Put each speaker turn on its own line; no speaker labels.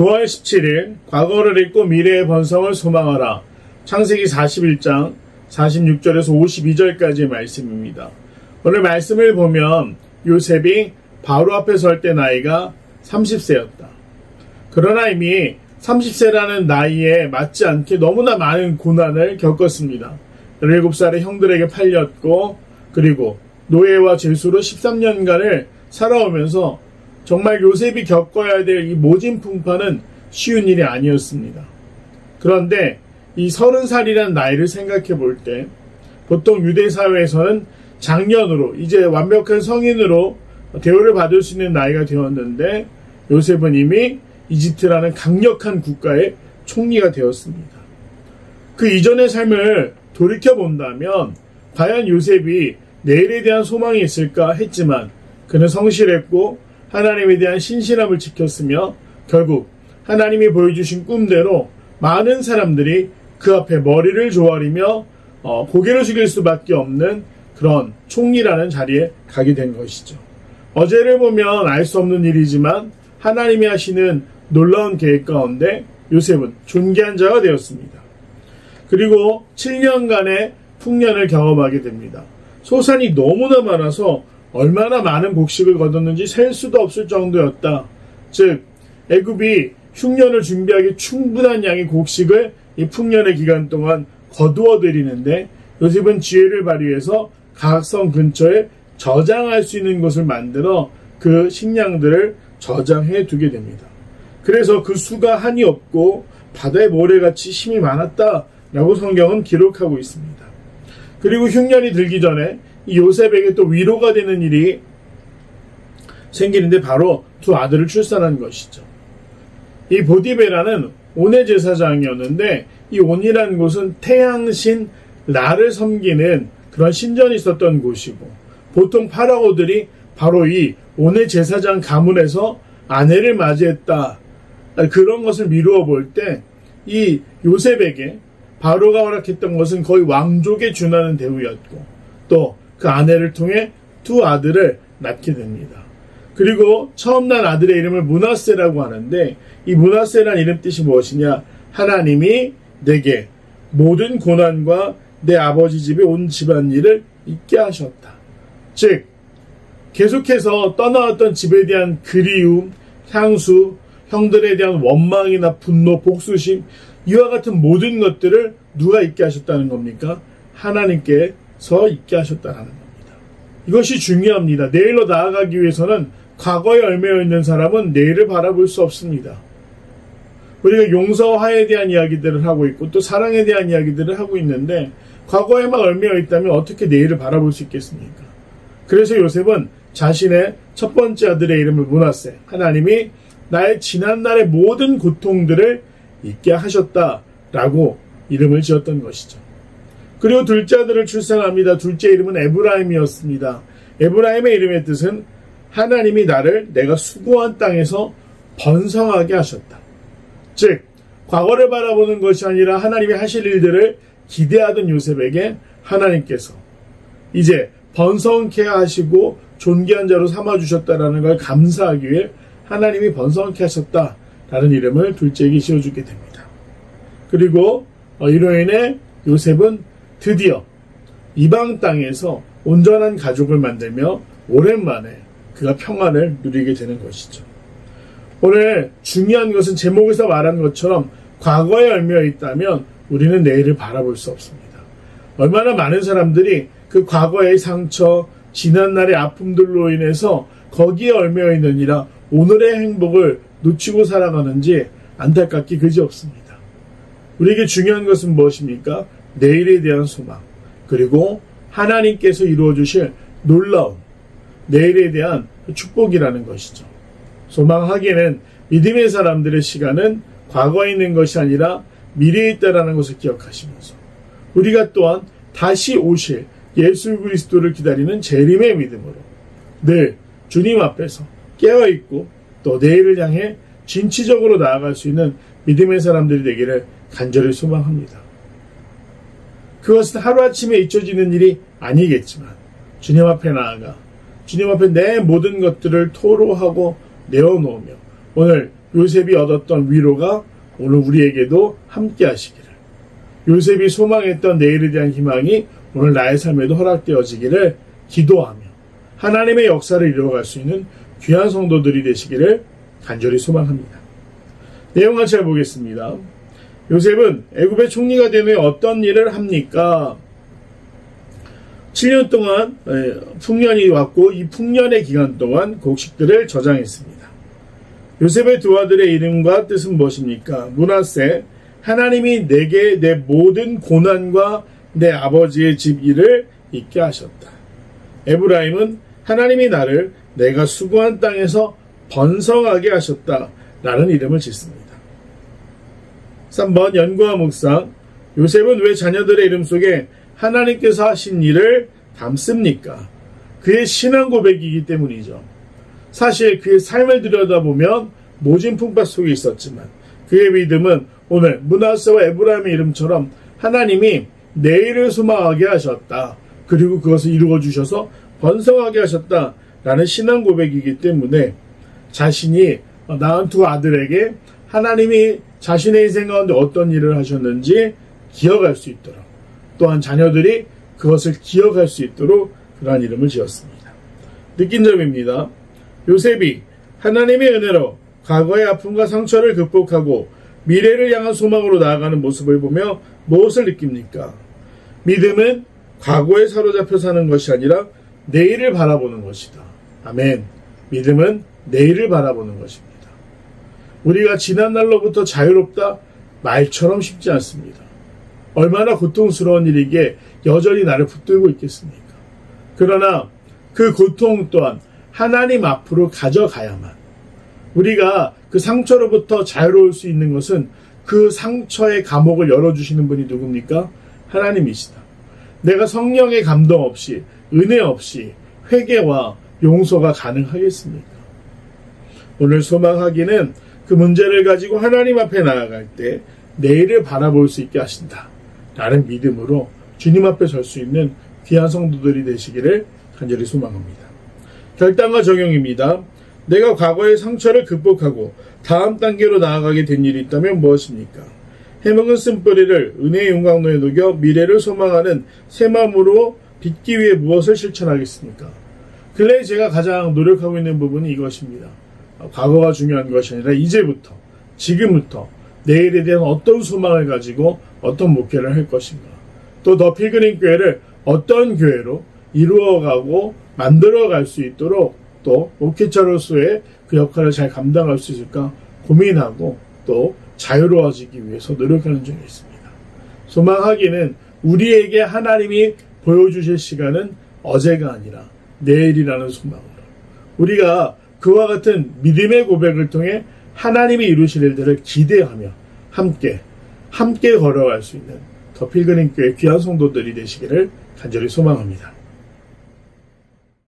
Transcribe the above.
9월 17일 과거를 잊고 미래의 번성을 소망하라. 창세기 41장 46절에서 52절까지의 말씀입니다. 오늘 말씀을 보면 요셉이 바로 앞에 설 때 나이가 30세였다. 그러나 이미 30세라는 나이에 맞지 않게 너무나 많은 고난을 겪었습니다. 17살의 형들에게 팔렸고, 그리고 노예와 죄수로 13년간을 살아오면서 정말 요셉이 겪어야 될 이 모진 풍파는 쉬운 일이 아니었습니다. 그런데 이 30살이라는 나이를 생각해 볼 때 보통 유대 사회에서는 장년으로 이제 완벽한 성인으로 대우를 받을 수 있는 나이가 되었는데 요셉은 이미 이집트라는 강력한 국가의 총리가 되었습니다. 그 이전의 삶을 돌이켜본다면 과연 요셉이 내일에 대한 소망이 있을까 했지만 그는 성실했고 하나님에 대한 신실함을 지켰으며 결국 하나님이 보여주신 꿈대로 많은 사람들이 그 앞에 머리를 조아리며 고개를 숙일 수밖에 없는 그런 총리라는 자리에 가게 된 것이죠. 어제를 보면 알 수 없는 일이지만 하나님이 하시는 놀라운 계획 가운데 요셉은 존귀한 자가 되었습니다. 그리고 7년간의 풍년을 경험하게 됩니다. 소산이 너무나 많아서 얼마나 많은 곡식을 거뒀는지 셀 수도 없을 정도였다. 즉 애굽이 흉년을 준비하기 충분한 양의 곡식을 이 풍년의 기간 동안 거두어 들이는데 요셉은 지혜를 발휘해서 가학성 근처에 저장할 수 있는 곳을 만들어 그 식량들을 저장해 두게 됩니다. 그래서 그 수가 한이 없고 바다의 모래같이 힘이 많았다라고 성경은 기록하고 있습니다. 그리고 흉년이 들기 전에 이 요셉에게 또 위로가 되는 일이 생기는데 바로 두 아들을 출산한 것이죠. 이 보디베라는 온의 제사장이었는데 이 온이라는 곳은 태양신 라를 섬기는 그런 신전이 있었던 곳이고 보통 파라오들이 바로 이 온의 제사장 가문에서 아내를 맞이했다. 그런 것을 미루어 볼 때 이 요셉에게 바로가 허락했던 것은 거의 왕족에 준하는 대우였고 또 그 아내를 통해 두 아들을 낳게 됩니다. 그리고 처음 난 아들의 이름을 므낫세라고 하는데 이 므낫세라는 이름 뜻이 무엇이냐? 하나님이 내게 모든 고난과 내 아버지 집에 온 집안일을 잊게 하셨다. 즉 계속해서 떠나왔던 집에 대한 그리움, 향수, 형들에 대한 원망이나 분노, 복수심 이와 같은 모든 것들을 누가 잊게 하셨다는 겁니까? 하나님께서 잊게 하셨다는 겁니다. 이것이 중요합니다. 내일로 나아가기 위해서는 과거에 얽매여 있는 사람은 내일을 바라볼 수 없습니다. 우리가 용서와 화해에 대한 이야기들을 하고 있고 또 사랑에 대한 이야기들을 하고 있는데 과거에만 얽매여 있다면 어떻게 내일을 바라볼 수 있겠습니까? 그래서 요셉은 자신의 첫 번째 아들의 이름을 므낫세, 하나님이 나의 지난날의 모든 고통들을 잊게 하셨다라고 이름을 지었던 것이죠. 그리고 둘째 아들을 출산합니다. 둘째 이름은 에브라임이었습니다. 에브라임의 이름의 뜻은 하나님이 나를 내가 수고한 땅에서 번성하게 하셨다. 즉 과거를 바라보는 것이 아니라 하나님이 하실 일들을 기대하던 요셉에게 하나님께서 이제 번성케 하시고 존귀한 자로 삼아주셨다라는 걸 감사하기 위해 하나님이 번성케 하셨다라는 이름을 둘째에게 지어주게 됩니다. 그리고 이로 인해 요셉은 드디어 이방 땅에서 온전한 가족을 만들며 오랜만에 그가 평안을 누리게 되는 것이죠. 오늘 중요한 것은 제목에서 말한 것처럼 과거에 얽매여 있다면 우리는 내일을 바라볼 수 없습니다. 얼마나 많은 사람들이 그 과거의 상처, 지난날의 아픔들로 인해서 거기에 얽매여 있느니라 오늘의 행복을 놓치고 살아가는지 안타깝기 그지없습니다. 우리에게 중요한 것은 무엇입니까? 내일에 대한 소망, 그리고 하나님께서 이루어 주실 놀라운 내일에 대한 축복이라는 것이죠. 소망하기에는 믿음의 사람들의 시간은 과거에 있는 것이 아니라 미래에 있다라는 것을 기억하시면서 우리가 또한 다시 오실 예수 그리스도를 기다리는 재림의 믿음으로 늘 주님 앞에서 깨어있고 또 내일을 향해 진취적으로 나아갈 수 있는 믿음의 사람들이 되기를 간절히 소망합니다. 그것은 하루아침에 잊혀지는 일이 아니겠지만 주님 앞에 나아가 주님 앞에 내 모든 것들을 토로하고 내어놓으며 오늘 요셉이 얻었던 위로가 오늘 우리에게도 함께 하시기를, 요셉이 소망했던 내일에 대한 희망이 오늘 나의 삶에도 허락되어지기를 기도하며 하나님의 역사를 이루어갈 수 있는 귀한 성도들이 되시기를 간절히 소망합니다. 내용 같이 해보겠습니다. 요셉은 애굽의 총리가 된 후에 어떤 일을 합니까? 7년 동안 풍년이 왔고 이 풍년의 기간 동안 곡식들을 저장했습니다. 요셉의 두 아들의 이름과 뜻은 무엇입니까? 므낫세, 하나님이 내게 내 모든 고난과 내 아버지의 집 일을 잊게 하셨다. 에브라임은 하나님이 나를 내가 수고한 땅에서 번성하게 하셨다 라는 이름을 짓습니다. 3번 연구와 묵상. 요셉은 왜 자녀들의 이름 속에 하나님께서 하신 일을 담습니까? 그의 신앙 고백이기 때문이죠. 사실 그의 삶을 들여다보면 모진 풍파 속에 있었지만 그의 믿음은 오늘 므낫세와 에브라임의 이름처럼 하나님이 내일을 소망하게 하셨다. 그리고 그것을 이루어 주셔서 번성하게 하셨다 라는 신앙 고백이기 때문에 자신이 낳은 두 아들에게 하나님이 자신의 인생 가운데 어떤 일을 하셨는지 기억할 수 있도록, 또한 자녀들이 그것을 기억할 수 있도록 그러한 이름을 지었습니다. 느낀 점입니다. 요셉이 하나님의 은혜로 과거의 아픔과 상처를 극복하고 미래를 향한 소망으로 나아가는 모습을 보며 무엇을 느낍니까? 믿음은 과거에 사로잡혀 사는 것이 아니라 내일을 바라보는 것이다. 아멘. 믿음은 내일을 바라보는 것입니다. 우리가 지난날로부터 자유롭다 말처럼 쉽지 않습니다. 얼마나 고통스러운 일이기에 여전히 나를 붙들고 있겠습니까? 그러나 그 고통 또한 하나님 앞으로 가져가야만, 우리가 그 상처로부터 자유로울 수 있는 것은 그 상처의 감옥을 열어주시는 분이 누굽니까? 하나님이시다. 내가 성령의 감동 없이, 은혜 없이 회개와 용서가 가능하겠습니까? 오늘 소망하기는 그 문제를 가지고 하나님 앞에 나아갈 때 내일을 바라볼 수 있게 하신다 라는 믿음으로 주님 앞에 설 수 있는 귀한 성도들이 되시기를 간절히 소망합니다. 결단과 적용입니다. 내가 과거의 상처를 극복하고 다음 단계로 나아가게 된 일이 있다면 무엇입니까? 해먹은 쓴뿌리를 은혜의 용광로에 녹여 미래를 소망하는 새 마음으로 빚기 위해 무엇을 실천하겠습니까? 근래 제가 가장 노력하고 있는 부분이 이것입니다. 과거가 중요한 것이 아니라 이제부터, 지금부터 내일에 대한 어떤 소망을 가지고 어떤 목회를 할 것인가, 또 더 필그림 교회를 어떤 교회로 이루어가고 만들어갈 수 있도록 또 목회자로서의 그 역할을 잘 감당할 수 있을까 고민하고 또 자유로워지기 위해서 노력하는 중에 있습니다. 소망하기는 우리에게 하나님이 보여주실 시간은 어제가 아니라 내일이라는 소망으로, 우리가 그와 같은 믿음의 고백을 통해 하나님이 이루실 일들을 기대하며 함께 걸어갈 수 있는 더 필그림 교회 귀한 성도들이 되시기를 간절히 소망합니다.